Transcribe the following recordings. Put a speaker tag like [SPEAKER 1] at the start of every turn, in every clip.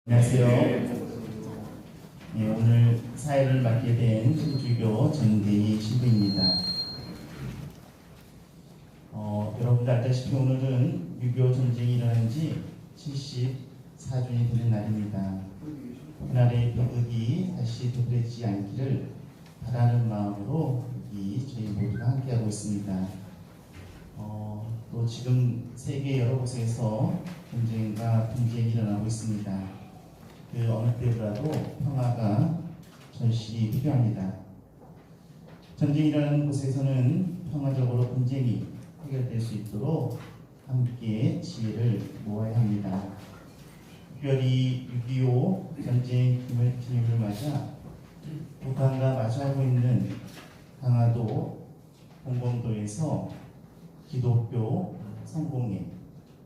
[SPEAKER 1] 안녕하세요. 오늘 사회를 맡게 된 신주교 전대희 신부입니다. 여러분들 알다시피 오늘은 6.25 전쟁이 일어난 지 74주년이 되는 날입니다. 그날의 비극이 다시 되풀이되지 않기를 바라는 마음으로 여기 저희 모두가 함께하고 있습니다. 또 지금 세계 여러 곳에서 전쟁과 분쟁이 일어나고 있습니다. 그 어느 때보다도 평화가 절실히 필요합니다. 전쟁이 일어나는 곳에서는 평화적으로 분쟁이 해결될 수 있도록 함께 지혜를 모아야 합니다. 특별히 6.25 전쟁 기념일을 맞아 북한과 마주하고 있는 강화도 공범도에서 기독교, 성공회,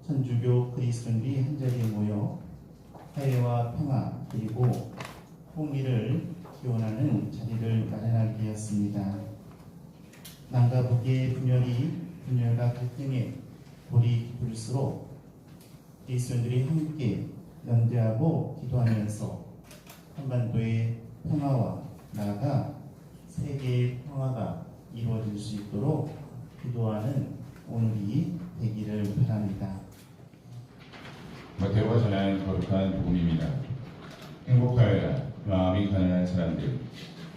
[SPEAKER 1] 천주교 그리스도인들이 한자리에 모여 화해와 평화 그리고 통일을 기원하는 자리를 마련하게 되었습니다. 남과 북의 분열과 갈등에 골이 깊을수록 그리스도인들이 함께 연대하고 기도하면서 한반도의 평화와 나아가 세계의 평화가 이루어질 수 있도록 기도하는 오늘이 되기를 바랍니다.
[SPEAKER 2] 마테오가 전한 거룩한 복음입니다. 행복하여라 마음이 가난한 사람들,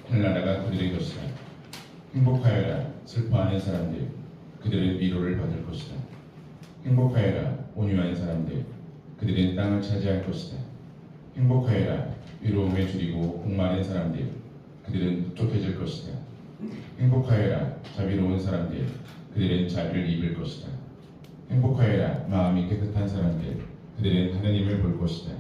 [SPEAKER 2] 하늘나라가 그들의 것이다. 행복하여라 슬퍼하는 사람들, 그들은 위로를 받을 것이다. 행복하여라 온유한 사람들, 그들은 땅을 차지할 것이다. 행복하여라 외로움에 줄이고 복많은 사람들, 그들은 촉촉해질 것이다. 행복하여라 자비로운 사람들, 그들은 자비를 입을 것이다. 행복하여라 마음이 깨끗한 사람들, 그들은 하느님을 볼 것이다.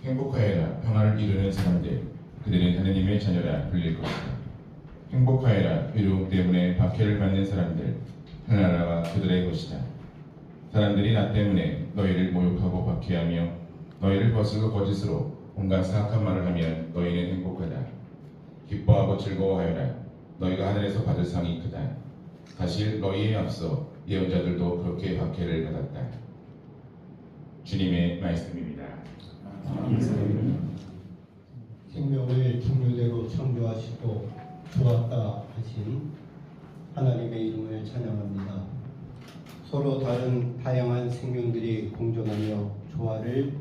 [SPEAKER 2] 행복하여라 평화를 이루는 사람들, 그들은 하느님의 자녀라 불릴 것이다. 행복하여라 외로움 때문에 박해를 받는 사람들, 하나나라가 그들의 것이다. 사람들이 나 때문에 너희를 모욕하고 박해하며 너희를 거슬러 거짓으로 온갖 사악한 말을 하면 너희는 행복하다. 기뻐하고 즐거워하여라. 너희가 하늘에서 받을 상이 크다. 사실 너희에 앞서 예언자들도 그렇게 박해를 받았다. 주님의 말씀입니다.
[SPEAKER 3] 생명을 종류대로 창조하시고 좋았다 하신 하나님의 이름을 찬양합니다. 서로 다른 다양한 생명들이 공존하며 조화를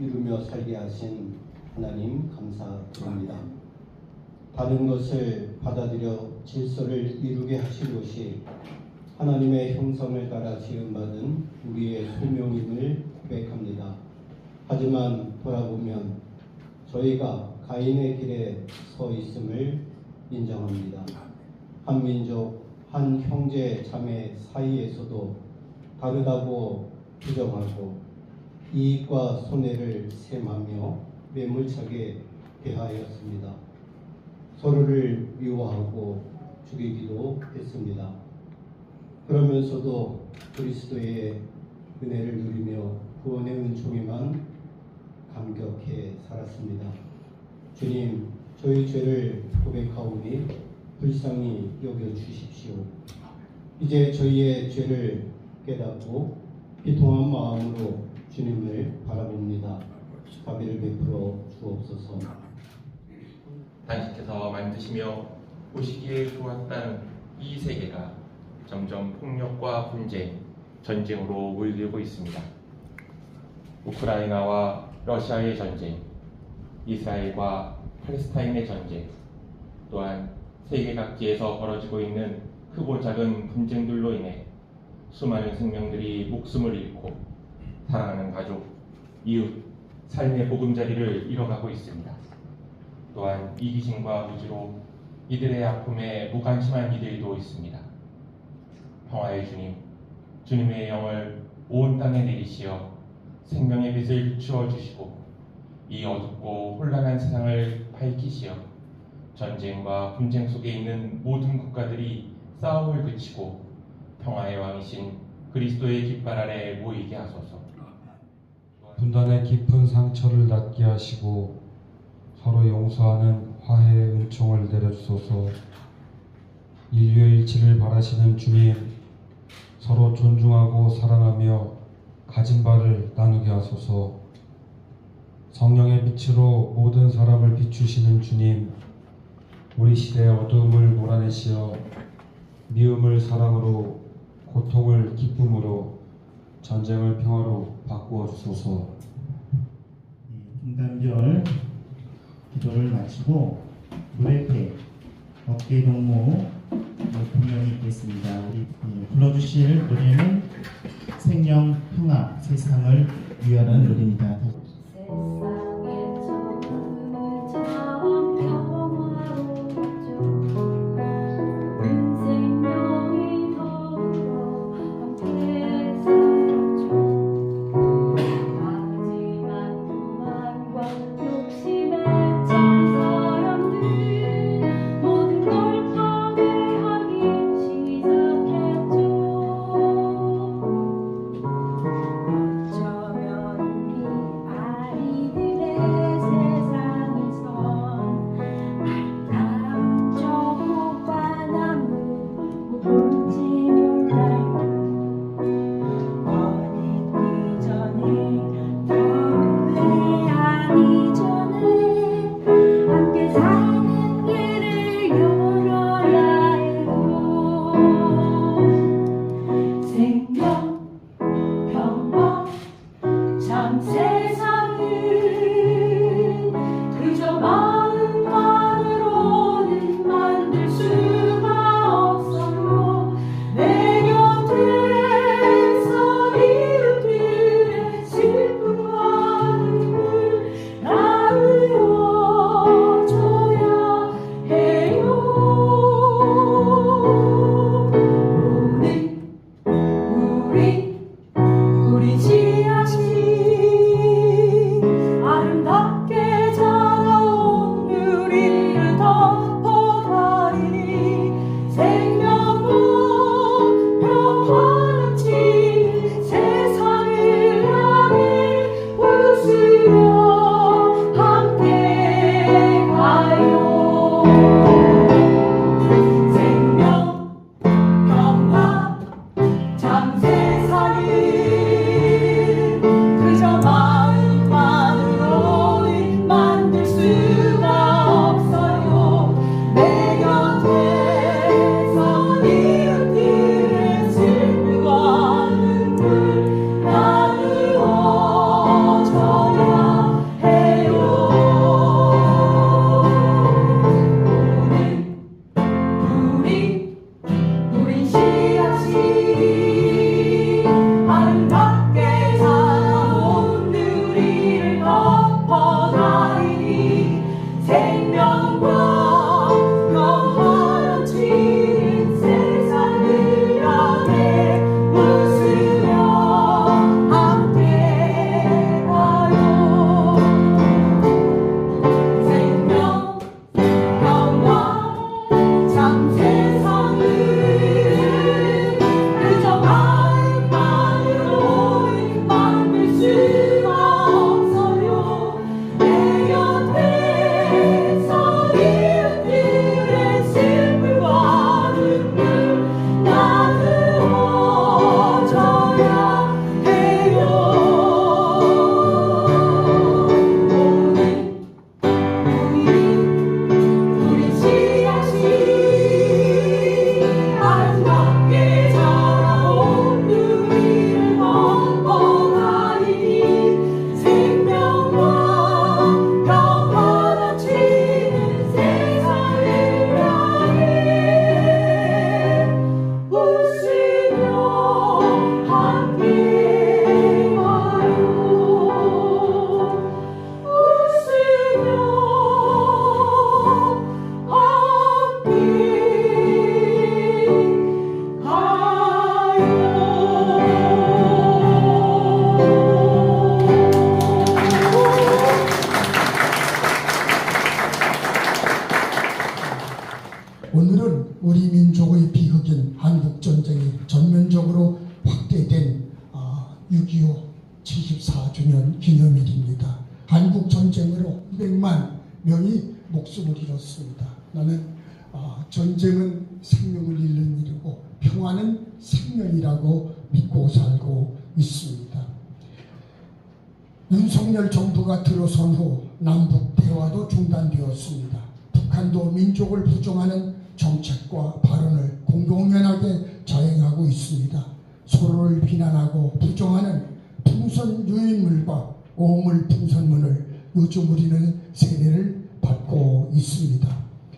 [SPEAKER 3] 이루며 살게 하신 하나님 감사드립니다. 다른 것을 받아들여 질서를 이루게 하신 것이 하나님의 형상을 따라 지음받은 우리의 소명임을 고백합니다. 하지만 돌아보면 저희가 가인의 길에 서 있음을 인정합니다. 한 민족, 한 형제 자매 사이에서도 다르다고 부정하고 이익과 손해를 셈하며 매몰차게 대하였습니다. 서로를 미워하고 죽이기도 했습니다. 그러면서도 그리스도의 은혜를 누리며 구원의 은총에만 감격해 살았습니다. 주님, 저희 죄를 고백하오니 불쌍히 여겨주십시오. 이제 저희의 죄를 깨닫고 비통한 마음으로 주님을 바라봅니다. 자비를 베풀어 주옵소서.
[SPEAKER 4] 당신께서 만드시며 보시기에 좋았다는 이 세계가 점점 폭력과 분쟁, 전쟁으로 물들고 있습니다. 우크라이나와 러시아의 전쟁, 이스라엘과 팔레스타인의 전쟁, 또한 세계 각지에서 벌어지고 있는 크고 작은 분쟁들로 인해 수많은 생명들이 목숨을 잃고 사랑하는 가족, 이웃, 삶의 보금자리를 잃어가고 있습니다. 또한 이기심과 무지로 이들의 아픔에 무관심한 이들도 있습니다. 평화의 주님, 주님의 영을 온 땅에 내리시어 생명의 빛을 비추어 주시고 이 어둡고 혼란한 세상을 밝히시어 전쟁과 분쟁 속에 있는 모든 국가들이 싸움을 그치고 평화의 왕이신 그리스도의 깃발 아래 모이게 하소서.
[SPEAKER 5] 분단의 깊은 상처를 낫게 하시고 서로 용서하는 화해의 은총을 내려주소서. 인류의 일치를 바라시는 주님, 서로 존중하고 사랑하며 가진 바를 나누게 하소서. 성령의 빛으로 모든 사람을 비추시는 주님, 우리 시대의 어두움을 몰아내시어 미움을 사랑으로, 고통을 기쁨으로, 전쟁을 평화로 바꾸어 주소서.
[SPEAKER 1] 분단별 기도를 마치고 노래회 어깨 동무 공연이 있겠습니다. 우리 불러주실 노래는 생명, 평화, 세상을 위하는 노래입니다.
[SPEAKER 6] 오늘은 우리 민족의 비극인 한국전쟁이 전면적으로 확대된 6.25 74주년 기념일입니다. 한국전쟁으로 200만 명이 목숨을 잃었습니다. 나는 전쟁은 생명을 잃는 일이고 평화는 생명이라고 믿고 살고 있습니다. 윤석열 정부가 들어선 후 남북 대화도 중단되었습니다. 북한도 민족을 부정하는 정책과 발언을 공공연하게 자행하고 있습니다. 서로를 비난하고 부정하는 풍선 유인물과 오물 풍선문을 요즘 우리는 세례를 받고 있습니다.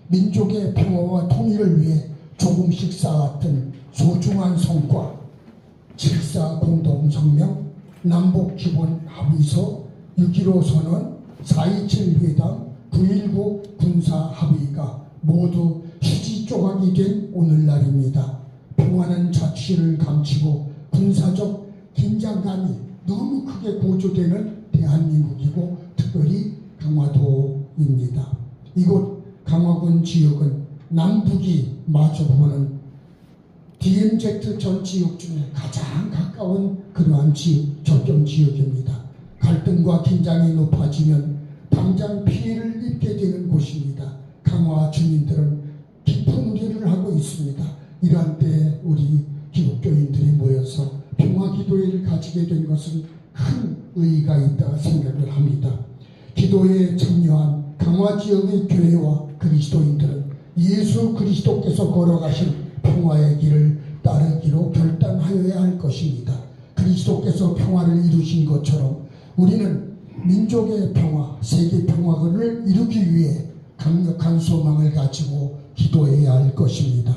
[SPEAKER 6] 민족의 평화와 통일을 위해 조금씩 쌓았던 소중한 성과 7.4 공동성명, 남북기본합의서, 6.15 선언, 4.27 회담, 9.19 군사합의가 모두 휴지 조각이 된 오늘날입니다. 평화는 자취를 감추고 군사적 긴장감이 너무 크게 고조되는 대한민국이고 특별히 강화도입니다. 이곳 강화군 지역은 남북이 마주보는 DMZ 전 지역 중에 가장 가까운 그러한 지역, 접경 지역입니다. 갈등과 긴장이 높아지면 당장 피해를 입게 되는 곳입니다. 강화 주민들은 깊은 우려를 하고 있습니다. 이러한 때 우리 기독교인들이 모여서 평화기도회를 가지게 된 것은 큰 의의가 있다 생각을 합니다. 기도회에 참여한 강화 지역의 교회와 그리스도인들은 예수 그리스도께서 걸어가신 평화의 길을 따르기로 결단하여야 할 것입니다. 그리스도께서 평화를 이루신 것처럼 우리는 민족의 평화, 세계 평화를 이루기 위해 강력한 소망을 가지고 기도해야 할 것입니다.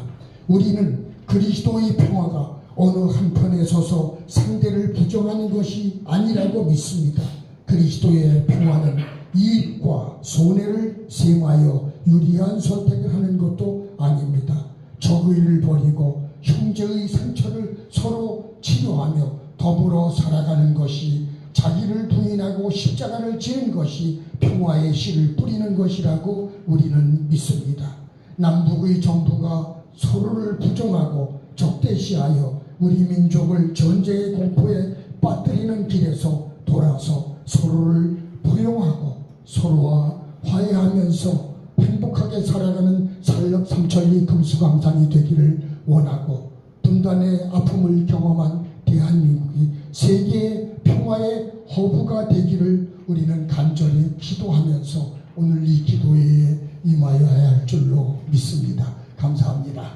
[SPEAKER 6] 우리는 그리스도의 평화가 어느 한편에 서서 상대를 부정하는 것이 아니라고 믿습니다. 그리스도의 평화는 이익과 손해를 셈하여 유리한 선택을 하는 것도 아닙니다. 적의를 버리고 형제의 상처를 서로 치료하며 더불어 살아가는 것이, 자기를 부인하고 십자가를 지는 것이 평화의 씨를 뿌리는 것이라고 우리는 믿습니다. 남북의 정부가 서로를 부정하고 적대시하여 우리 민족을 전쟁의 공포에 빠뜨리는 길에서 돌아서 서로를 포용하고 서로와 화해하면서 행복하게 살아가는 삼천리 금수강산이 되기를 원하고, 분단의 아픔을 경험한 대한민국이 세계의 평화의 허브가 되기를 우리는 간절히 기도하면서 오늘 이 기도회에 임하여야 할 줄로 믿습니다. 감사합니다.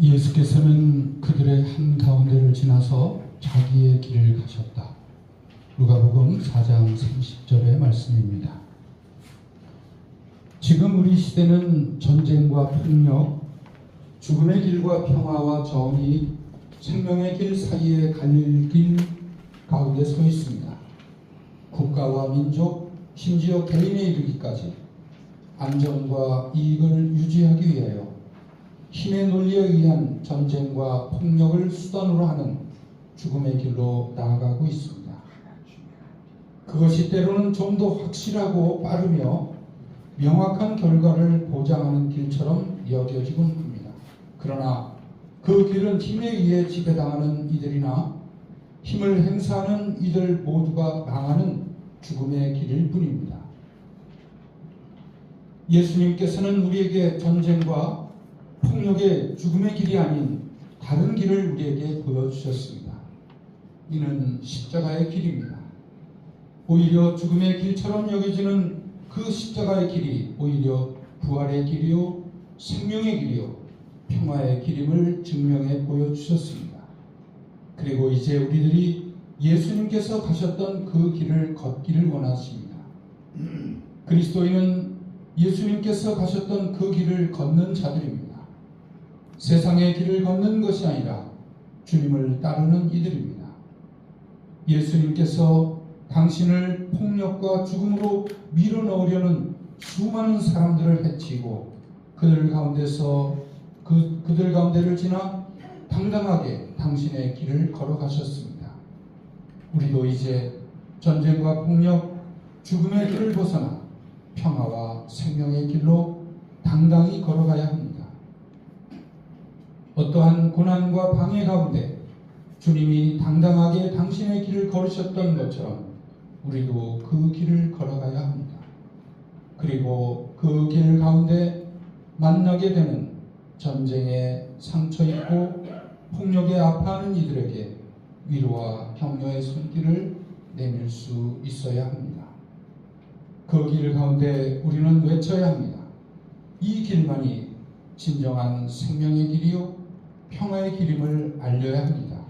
[SPEAKER 7] 예수께서는 그들의 한가운데를 지나서 자기의 길을 가셨다. 누가복음 4장 30절의 말씀입니다. 지금 우리 시대는 전쟁과 폭력, 죽음의 길과 평화와 정의, 생명의 길 사이에 갈릴 길 가운데 서 있습니다. 국가와 민족, 심지어 개인에 이르기까지 안전과 이익을 유지하기 위하여 힘의 논리에 의한 전쟁과 폭력을 수단으로 하는 죽음의 길로 나아가고 있습니다. 그것이 때로는 좀 더 확실하고 빠르며 명확한 결과를 보장하는 길처럼 여겨지곤 합니다. 그러나 그 길은 힘에 의해 지배당하는 이들이나 힘을 행사하는 이들 모두가 망하는 죽음의 길일 뿐입니다. 예수님께서는 우리에게 전쟁과 폭력의 죽음의 길이 아닌 다른 길을 우리에게 보여주셨습니다. 이는 십자가의 길입니다. 오히려 죽음의 길처럼 여겨지는 그 십자가의 길이 오히려 부활의 길이요, 생명의 길이요, 평화의 길임을 증명해 보여주셨습니다. 그리고 이제 우리들이 예수님께서 가셨던 그 길을 걷기를 원하십니다. 그리스도인은 예수님께서 가셨던 그 길을 걷는 자들입니다. 세상의 길을 걷는 것이 아니라 주님을 따르는 이들입니다. 예수님께서 당신을 폭력과 죽음으로 밀어넣으려는 수많은 사람들을 해치고 그들 가운데를 지나 당당하게 당신의 길을 걸어가셨습니다. 우리도 이제 전쟁과 폭력, 죽음의 길을 벗어나 평화와 생명의 길로 당당히 걸어가야 합니다. 어떠한 고난과 방해 가운데 주님이 당당하게 당신의 길을 걸으셨던 것처럼 우리도 그 길을 걸어가야 합니다. 그리고 그 길 가운데 만나게 되는 전쟁에 상처 입고 폭력에 아파하는 이들에게 위로와 격려의 손길을 내밀 수 있어야 합니다. 그 길 가운데 우리는 외쳐야 합니다. 이 길만이 진정한 생명의 길이요 평화의 길임을 알려야 합니다.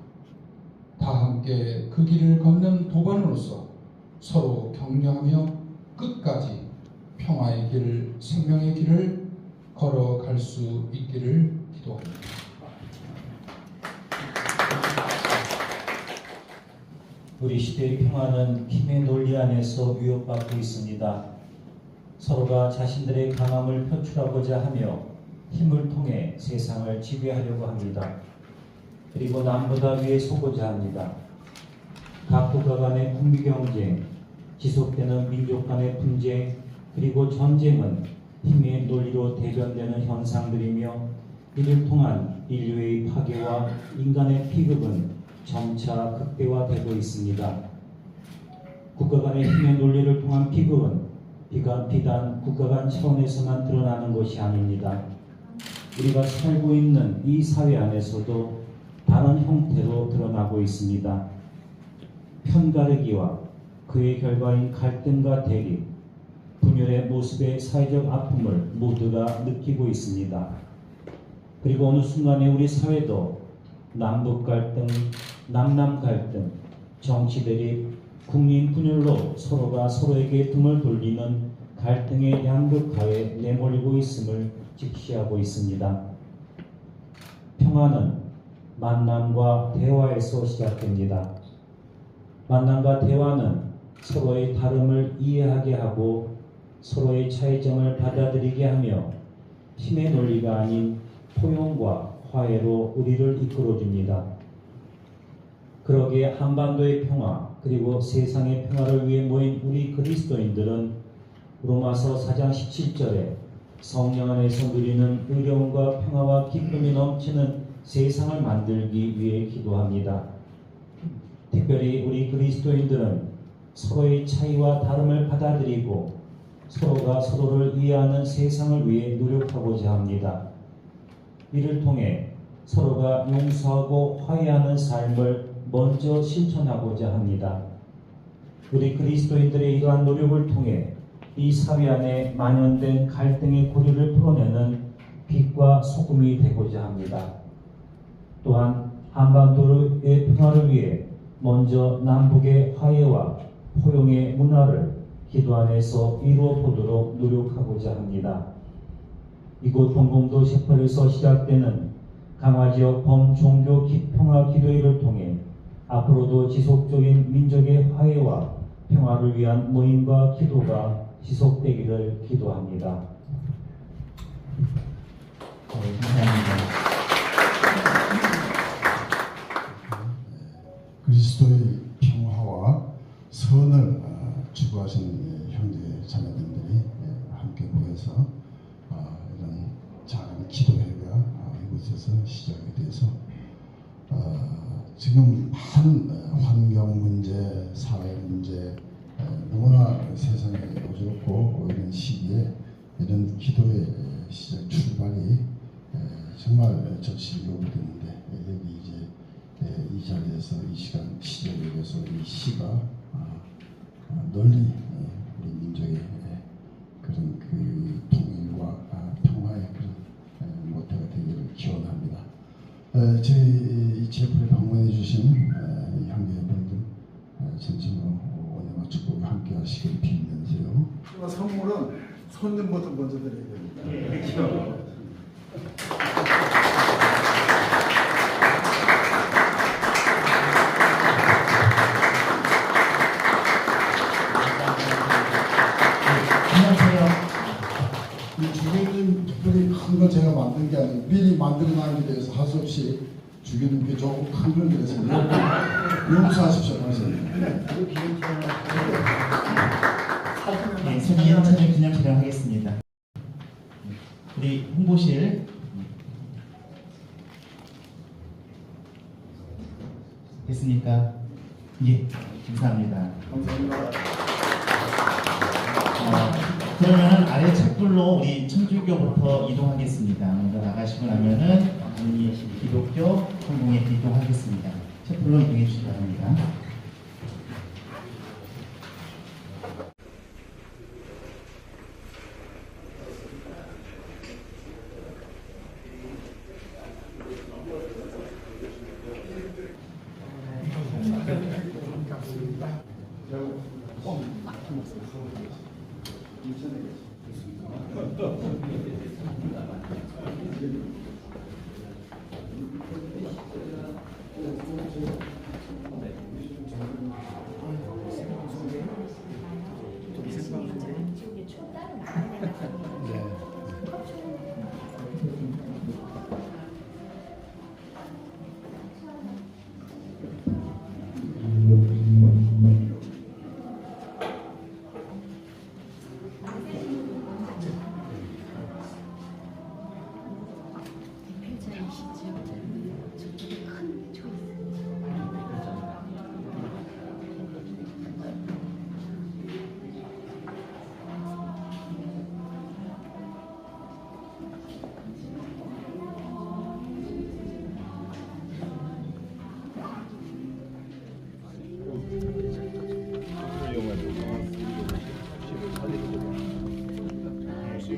[SPEAKER 7] 다 함께 그 길을 걷는 도반으로서 서로 격려하며 끝까지 평화의 길, 생명의 길을 걸어갈 수 있기를 기도합니다.
[SPEAKER 8] 우리 시대의 평화는 힘의 논리 안에서 위협받고 있습니다. 서로가 자신들의 강함을 표출하고자 하며 힘을 통해 세상을 지배하려고 합니다. 그리고 남보다 위에 서고자 합니다. 각 국가 간의 국미 경쟁, 지속되는 민족 간의 분쟁, 그리고 전쟁은 힘의 논리로 대변되는 현상들이며 이를 통한 인류의 파괴와 인간의 비극은 점차 극대화되고 있습니다. 국가 간의 힘의 논리를 통한 비극은 비단 국가 간 차원에서만 드러나는 것이 아닙니다. 우리가 살고 있는 이 사회 안에서도 다른 형태로 드러나고 있습니다. 편가르기와 그의 결과인 갈등과 대립, 분열의 모습의 사회적 아픔을 모두가 느끼고 있습니다. 그리고 어느 순간에 우리 사회도 남북 갈등, 남남 갈등, 정치 대립, 국민 분열로 서로가 서로에게 등을 돌리는 갈등의 양극화에 내몰리고 있음을 직시하고 있습니다. 평화는 만남과 대화에서 시작됩니다. 만남과 대화는 서로의 다름을 이해하게 하고 서로의 차이점을 받아들이게 하며 힘의 논리가 아닌 포용과 화해로 우리를 이끌어줍니다. 그러기에 한반도의 평화 그리고 세상의 평화를 위해 모인 우리 그리스도인들은 로마서 4장 17절에 성령 안에서 누리는 의로움과 평화와 기쁨이 넘치는 세상을 만들기 위해 기도합니다. 특별히 우리 그리스도인들은 서로의 차이와 다름을 받아들이고 서로가 서로를 이해하는 세상을 위해 노력하고자 합니다. 이를 통해 서로가 용서하고 화해하는 삶을 먼저 실천하고자 합니다. 우리 그리스도인들의 이러한 노력을 통해 이 사회 안에 만연된 갈등의 고리를 풀어내는 빛과 소금이 되고자 합니다. 또한 한반도의 평화를 위해 먼저 남북의 화해와 포용의 문화를 기도 안에서 이루어 보도록 노력하고자 합니다. 이곳 동공도 셰퍼에서 시작되는 강화지역 범종교 평화 기도회를 통해 앞으로도 지속적인 민족의 화해와 평화를 위한 모임과 기도가 지속되기를 기도합니다.
[SPEAKER 1] 감사합니다.
[SPEAKER 9] 그리스도의 평화와 선을 추구하시는 형제 자매들이 함께 모여서 이런 작은 기도회가 이곳에서 시작이 돼서 지금 많은 환경 문제, 사회 문제, 너무나 세상이 어렵고 이런 시기에 이런 기도의 시작 출발이 정말 적시 요구되는데 여기 이제 이 자리에서 이 시간 시작에 대해서 이 시가 널리 우리 민족의 그런 그 통일과 평화의 그런 모태가 되기를 기원합니다. 저희 이 제프를 방문해 주신 이 형제분들 진심으로 원해와 축복을 함께 하시길 빌면서요.
[SPEAKER 10] 선물은 손님부터 먼저 드려야 됩니다. 그렇죠.
[SPEAKER 9] 이 주교님 특별히 큰 거 제가 만든 게 아니고 미리 만들어 놔야 돼서 할 수 없이 주교님께 조금 큰 걸 드렸습니다. 용서하십시오.
[SPEAKER 1] 네, 손님 사진 그냥 촬영하겠습니다. 우리 홍보실 됐습니까? 예, 감사합니다.
[SPEAKER 10] 감사합니다.
[SPEAKER 1] 그러면 아래 착불로 우리 천주교부터 이동하겠습니다. 먼저 나가시고 나면은 우리 기독교 성공에 이동하겠습니다. 촛불로 임해 주시기 바랍니다.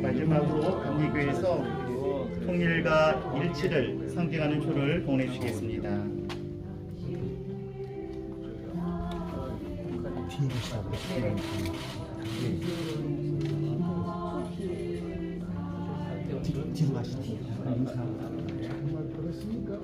[SPEAKER 1] 마지막으로 감리교에서 통일과 일치를 상징하는 표를 봉헌해 주시겠습니다. 뒤로 가시죠.
[SPEAKER 10] 정말 그렇습니까?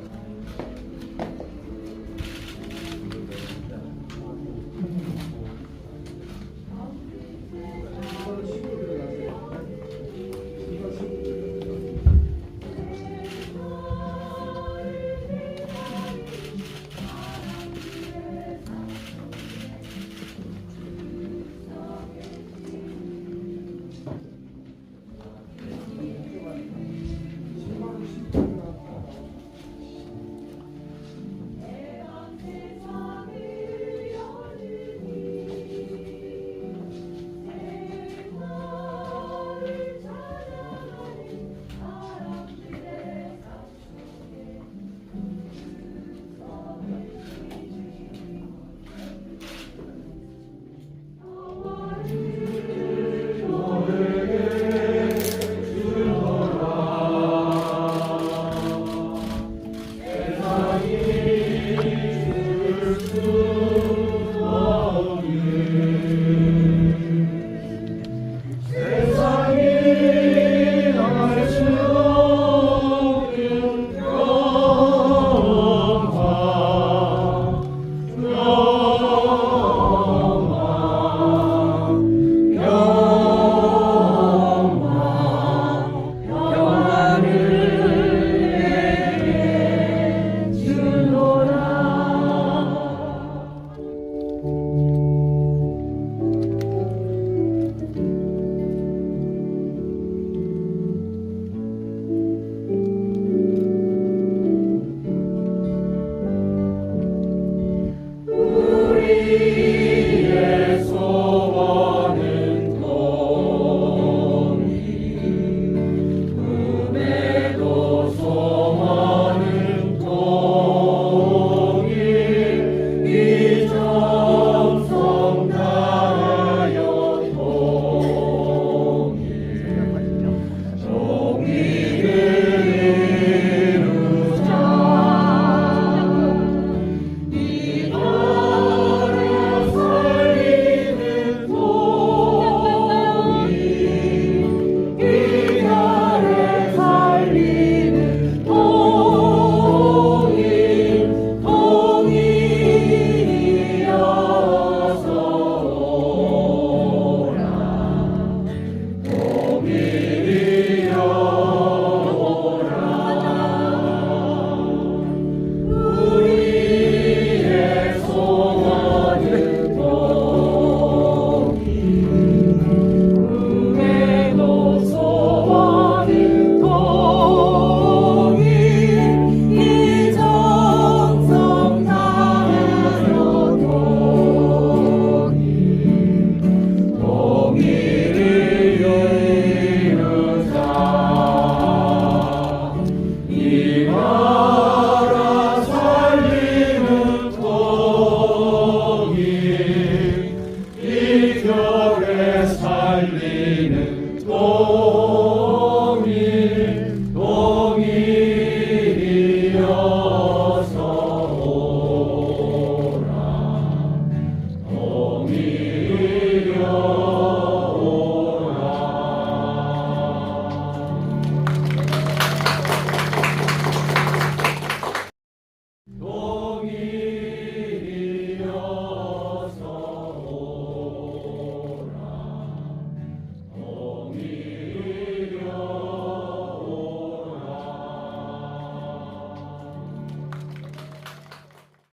[SPEAKER 11] 이별에 살리는 또